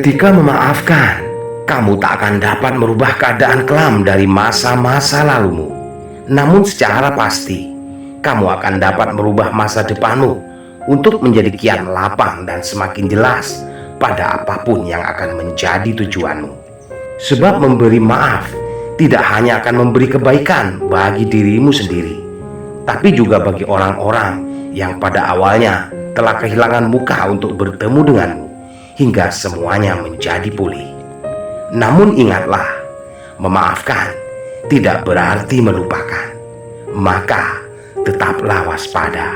Ketika memaafkan, kamu tak akan dapat merubah keadaan kelam dari masa-masa lalumu. Namun secara pasti, kamu akan dapat merubah masa depanmu untuk menjadi kian lapang dan semakin jelas pada apapun yang akan menjadi tujuanmu. Sebab memberi maaf tidak hanya akan memberi kebaikan bagi dirimu sendiri, tapi juga bagi orang-orang yang pada awalnya telah kehilangan muka untuk bertemu denganmu hingga semuanya menjadi pulih. Namun ingatlah, memaafkan tidak berarti melupakan. Maka tetaplah waspada.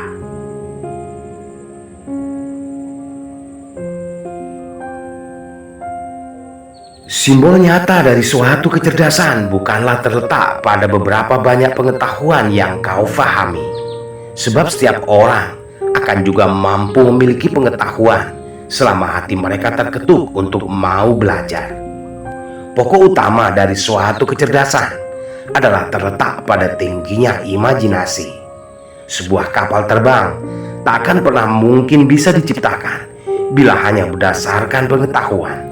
Simbol nyata dari suatu kecerdasan bukanlah terletak pada beberapa banyak pengetahuan yang kau fahami. Sebab setiap orang akan juga mampu memiliki pengetahuan selama hati mereka terketuk untuk mau belajar. Pokok utama dari suatu kecerdasan adalah terletak pada tingginya imajinasi. Sebuah kapal terbang tak akan pernah mungkin bisa diciptakan bila hanya berdasarkan pengetahuan.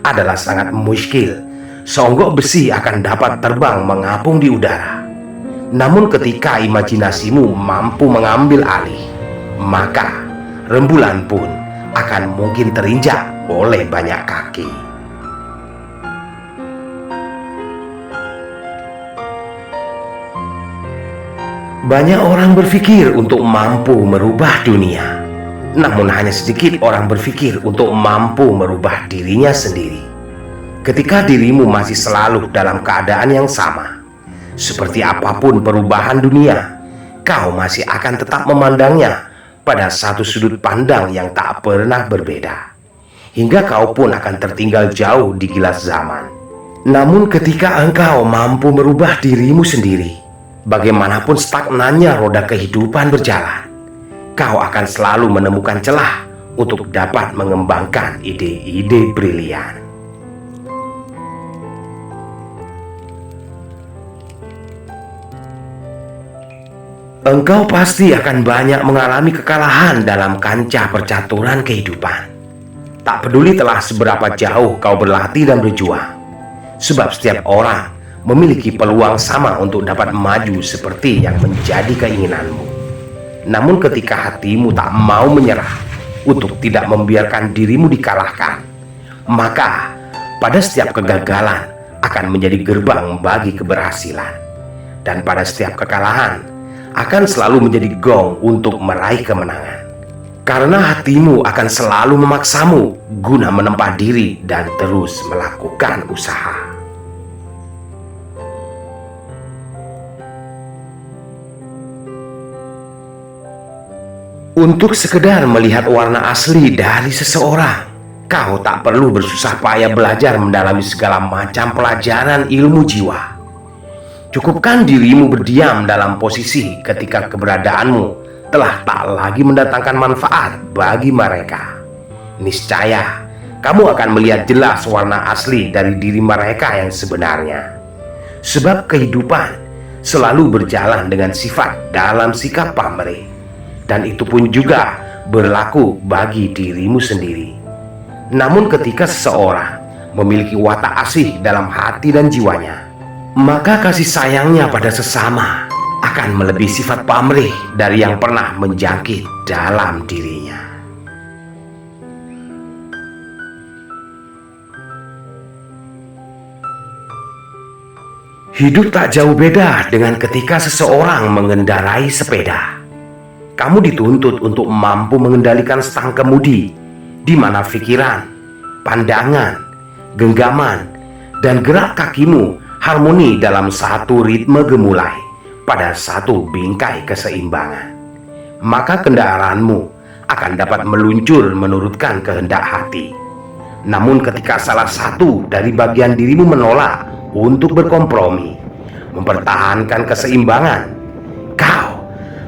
Adalah sangat muskil seonggok besi akan dapat terbang mengapung di udara. Namun ketika imajinasimu mampu mengambil alih, maka rembulan pun akan mungkin terinjak oleh banyak kaki. Banyak orang berpikir untuk mampu merubah dunia, namun hanya sedikit orang berpikir untuk mampu merubah dirinya sendiri. Ketika dirimu masih selalu dalam keadaan yang sama, seperti apapun perubahan dunia, kau masih akan tetap memandangnya pada satu sudut pandang yang tak pernah berbeda, hingga kau pun akan tertinggal jauh di gilas zaman. Namun ketika engkau mampu merubah dirimu sendiri, bagaimanapun stagnannya roda kehidupan berjalan, kau akan selalu menemukan celah untuk dapat mengembangkan ide-ide brilian. Engkau pasti akan banyak mengalami kekalahan dalam kancah percaturan kehidupan. Tak peduli telah seberapa jauh kau berlatih dan berjuang, sebab setiap orang memiliki peluang sama untuk dapat maju seperti yang menjadi keinginanmu. Namun ketika hatimu tak mau menyerah untuk tidak membiarkan dirimu dikalahkan, maka pada setiap kegagalan akan menjadi gerbang bagi keberhasilan. Dan pada setiap kekalahan akan selalu menjadi gong untuk meraih kemenangan. Karena hatimu akan selalu memaksamu guna menempa diri dan terus melakukan usaha. Untuk sekedar melihat warna asli dari seseorang, kau tak perlu bersusah payah belajar mendalami segala macam pelajaran ilmu jiwa. Cukupkan dirimu berdiam dalam posisi ketika keberadaanmu telah tak lagi mendatangkan manfaat bagi mereka. Niscaya kamu akan melihat jelas warna asli dari diri mereka yang sebenarnya. Sebab kehidupan selalu berjalan dengan sifat dalam sikap pamrih, dan itu pun juga berlaku bagi dirimu sendiri. Namun ketika seseorang memiliki watak asih dalam hati dan jiwanya, maka kasih sayangnya pada sesama akan melebihi sifat pamrih dari yang pernah menjangkit dalam dirinya. Hidup tak jauh beda dengan ketika seseorang mengendarai sepeda. Kamu dituntut untuk mampu mengendalikan stang kemudi, di mana pikiran, pandangan, genggaman, dan gerak kakimu harmoni dalam satu ritme gemulai pada satu bingkai keseimbangan. Maka kendaraanmu akan dapat meluncur menurutkan kehendak hati. Namun ketika salah satu dari bagian dirimu menolak untuk berkompromi, mempertahankan keseimbangan, kau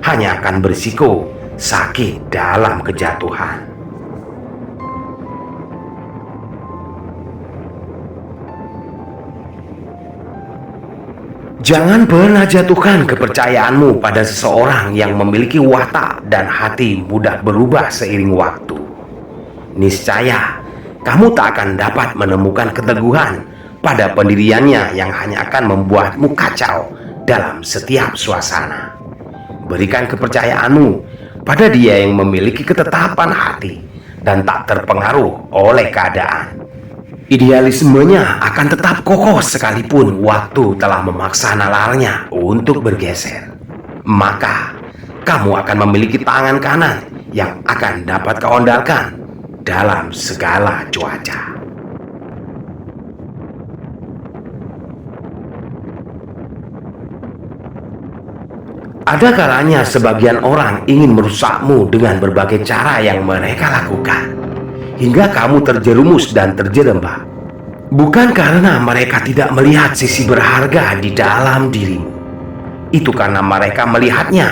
hanya akan berisiko sakit dalam kejatuhan. Jangan pernah jatuhkan kepercayaanmu pada seseorang yang memiliki watak dan hati mudah berubah seiring waktu. Niscaya kamu tak akan dapat menemukan keteguhan pada pendiriannya yang hanya akan membuatmu kacau dalam setiap suasana. Berikan kepercayaanmu pada Dia yang memiliki ketetapan hati dan tak terpengaruh oleh keadaan. Idealismenya akan tetap kokoh sekalipun waktu telah memaksa nalarnya untuk bergeser. Maka kamu akan memiliki tangan kanan yang akan dapat kau andalkan dalam segala cuaca. Ada kalanya sebagian orang ingin merusakmu dengan berbagai cara yang mereka lakukan, hingga kamu terjerumus dan terjerembab. Bukan karena mereka tidak melihat sisi berharga di dalam dirimu. Itu karena mereka melihatnya,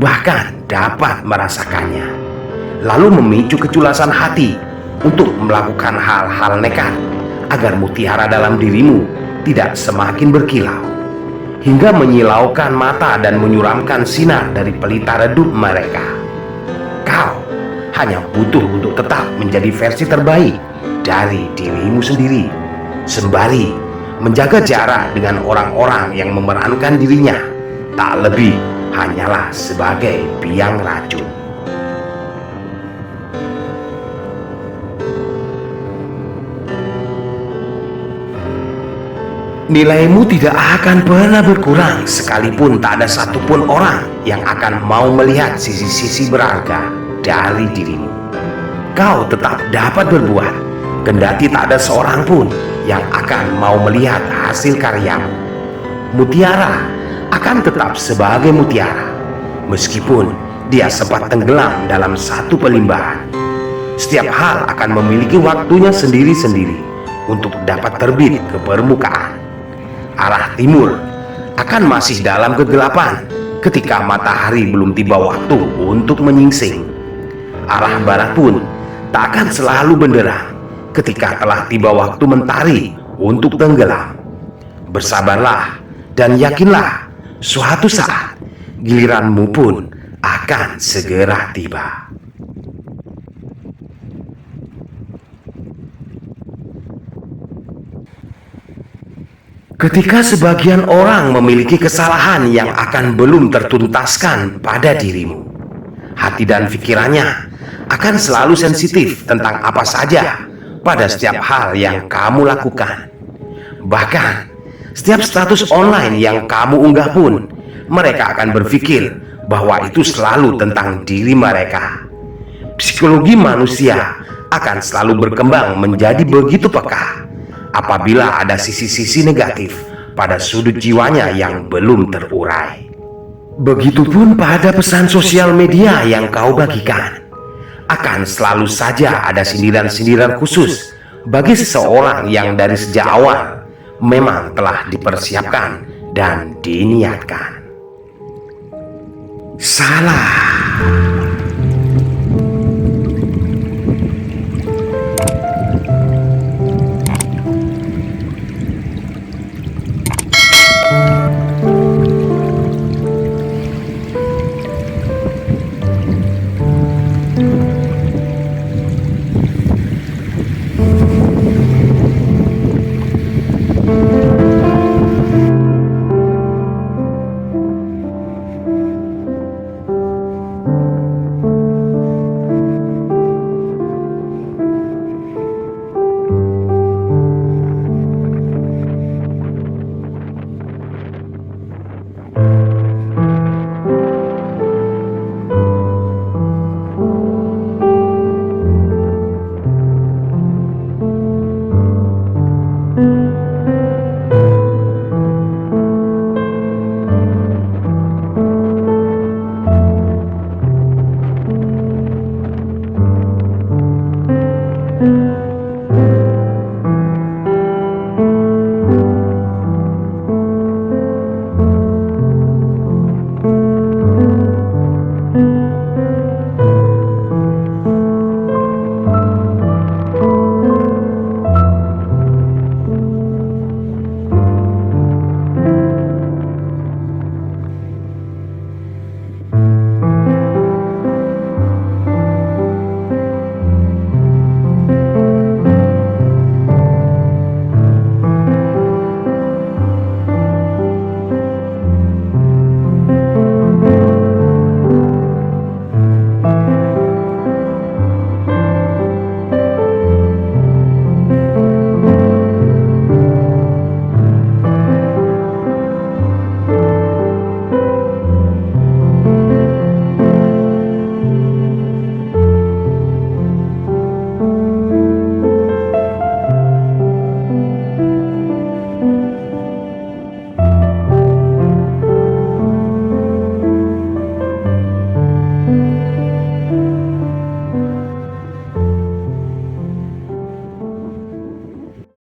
bahkan dapat merasakannya, lalu memicu keculasan hati untuk melakukan hal-hal nekat agar mutiara dalam dirimu tidak semakin berkilau, hingga menyilaukan mata dan menyuramkan sinar dari pelita redup mereka. Kau hanya butuh untuk tetap menjadi versi terbaik dari dirimu sendiri, sembari menjaga jarak dengan orang-orang yang memerankan dirinya tak lebih hanyalah sebagai biang racun. Nilaimu tidak akan pernah berkurang sekalipun tak ada satupun orang yang akan mau melihat sisi-sisi berharga dari dirimu. Kau tetap dapat berbuat, kendati tak ada seorang pun yang akan mau melihat hasil karyamu. Mutiara akan tetap sebagai mutiara, meskipun dia sempat tenggelam dalam satu pelimbahan. Setiap hal akan memiliki waktunya sendiri-sendiri untuk dapat terbit ke permukaan. Arah timur akan masih dalam kegelapan ketika matahari belum tiba waktu untuk menyingsing. Arah barat pun tak akan selalu benderang ketika telah tiba waktu mentari untuk tenggelam. Bersabarlah dan yakinlah, suatu saat giliranmu pun akan segera tiba. Ketika sebagian orang memiliki kesalahan yang akan belum tertuntaskan pada dirimu, hati dan pikirannya akan selalu sensitif tentang apa saja pada setiap hal yang kamu lakukan. Bahkan setiap status online yang kamu unggah pun, mereka akan berpikir bahwa itu selalu tentang diri mereka. Psikologi manusia akan selalu berkembang menjadi begitu peka apabila ada sisi-sisi negatif pada sudut jiwanya yang belum terurai. Begitupun pada pesan sosial media yang kau bagikan, akan selalu saja ada sindiran-sindiran khusus bagi seseorang yang dari sejak awal memang telah dipersiapkan dan diniatkan. Salah.